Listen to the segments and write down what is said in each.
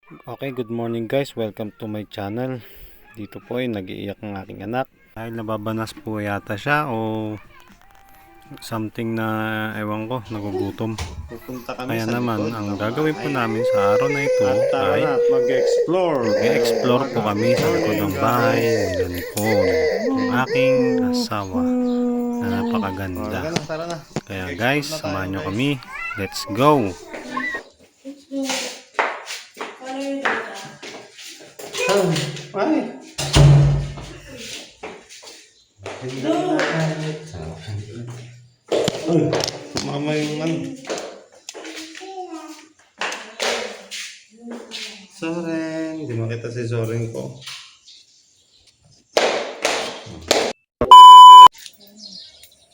Okay, good morning guys. Welcome to my channel. Dito po ay nag-iiyak ang aking anak. Dahil nababanas po yata siya o something na ewan ko, nagugutom. Kaya naman, ang gagawin po namin sa araw na ito ay mag-explore po kami sa likod ng bahay nila Nicole, ang aking asawa na napakaganda. Kaya guys, samahan nyo kami. Let's go! Ay. Mama yung ano. Soren. Hindi makita si Soren ko.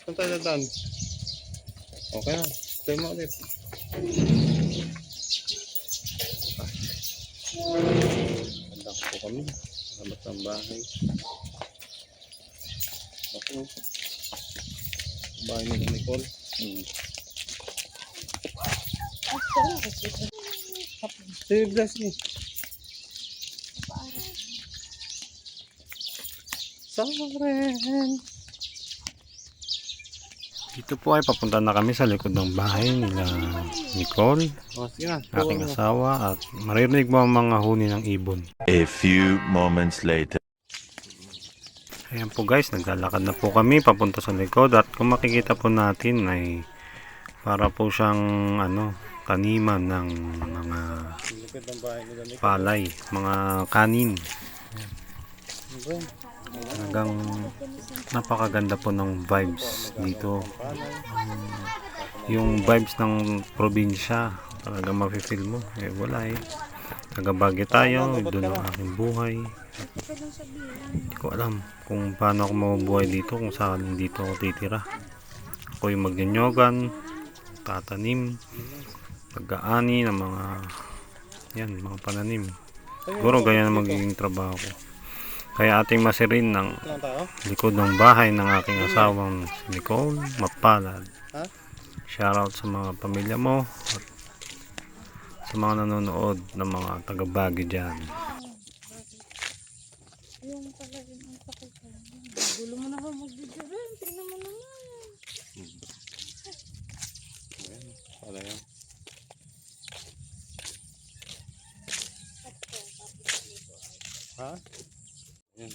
Saan tayo dadaan? Okay na. Tayo mo ulit. Handak po kami. Salamat ng bahay. Ako. Bahay ni Nicole. Say bless me. Soren. Dito po ay papunta na kami sa likod ng bahay nila Nicole, aking asawa, at maririnig mo ang mga huni ng ibon. A few moments later. Ayan po guys, naglalakad na po kami papunta sa likod, at kung makikita po natin ay para po siyang taniman ng mga palay, mga kanin. Hanggang napakaganda po ng vibes dito. Yung vibes ng probinsya talaga mafe-feel mo. Wala taga Baguio tayo, doon ang aking buhay. Hindi ko alam kung paano ako mabubuhay dito, kung saan dito ako titira. Ako yung magnyanyogan, tatanim, pag-aani ng mga pananim. Siguro ganyan ang magiging trabaho ko. Kaya ating masirin ng likod ng bahay ng aking asawang si Nicole, mapalad. Shoutout sa mga pamilya mo at sa mga nanonood ng mga taga-Baguio dyan. Yung pala rin ang pakitan. Gulo mo na ako mag-video rin. Tingnan mo naman. Wala yan. Ha? Yan.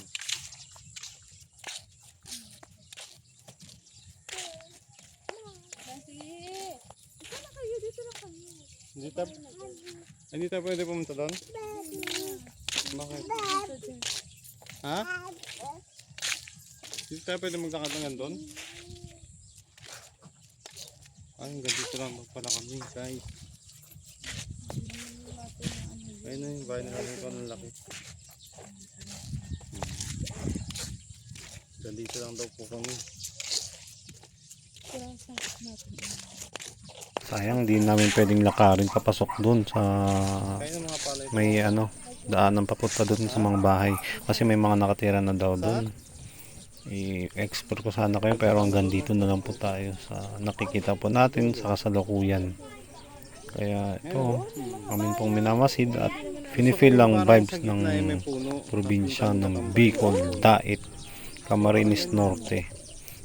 Kasi, ito na kayo. Dito na kayo. Hindi tayo pwede pumunta doon? Bakit? Ha? Hindi tayo pwede maglakad ng doon? Ay, hanggang dito lang pala kami, guys. Ayun na yung bahay na kami ko ng laki. Hanggang dito lang daw po kami. Sayang, di namin pwedeng lakarin papasok doon sa may daanan papunta doon sa mga bahay. Kasi may mga nakatira na daw doon. I-explore ko sana kayo, pero hanggang dito na lang po tayo sa nakikita po natin sa kasalukuyan. Kaya ito, kami pong minamasid at finifeel lang vibes ng probinsya ng Bicol, Dait, Camarines Norte.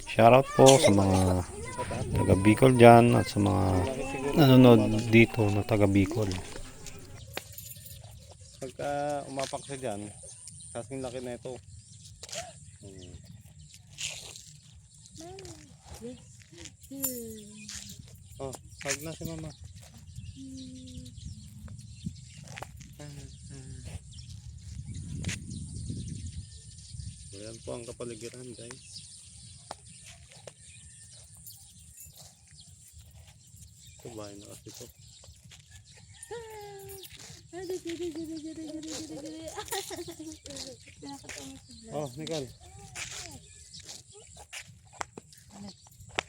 Shoutout po sa mga taga Bicol dyan at sa mga nanonood dito na taga Bicol. Pagka umapak siya dyan, kasing laki na ito. Oh, hug na si mama. Ayan po ang kapaligiran, guys. Ito bahay na kasi ito. Oh, Nicole.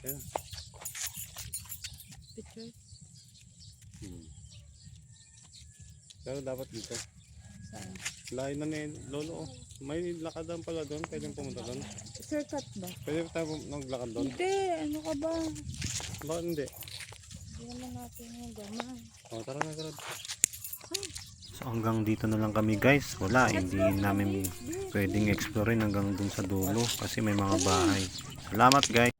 Ayan. Picture. Pero dapat dito. Saan? Lain na ni Lolo. May lakadan pala doon. Pwede pumunta doon. Shortcut ba? Pwede tayo maglakad doon. Hindi. Ano ka ba? Bakit hindi? Hindi naman natin yung gaman. Oh, tara na, tara. So hanggang dito na lang kami guys. Wala, hindi namin pwedeng explorein hanggang dun sa dulo kasi may mga bahay. Salamat guys.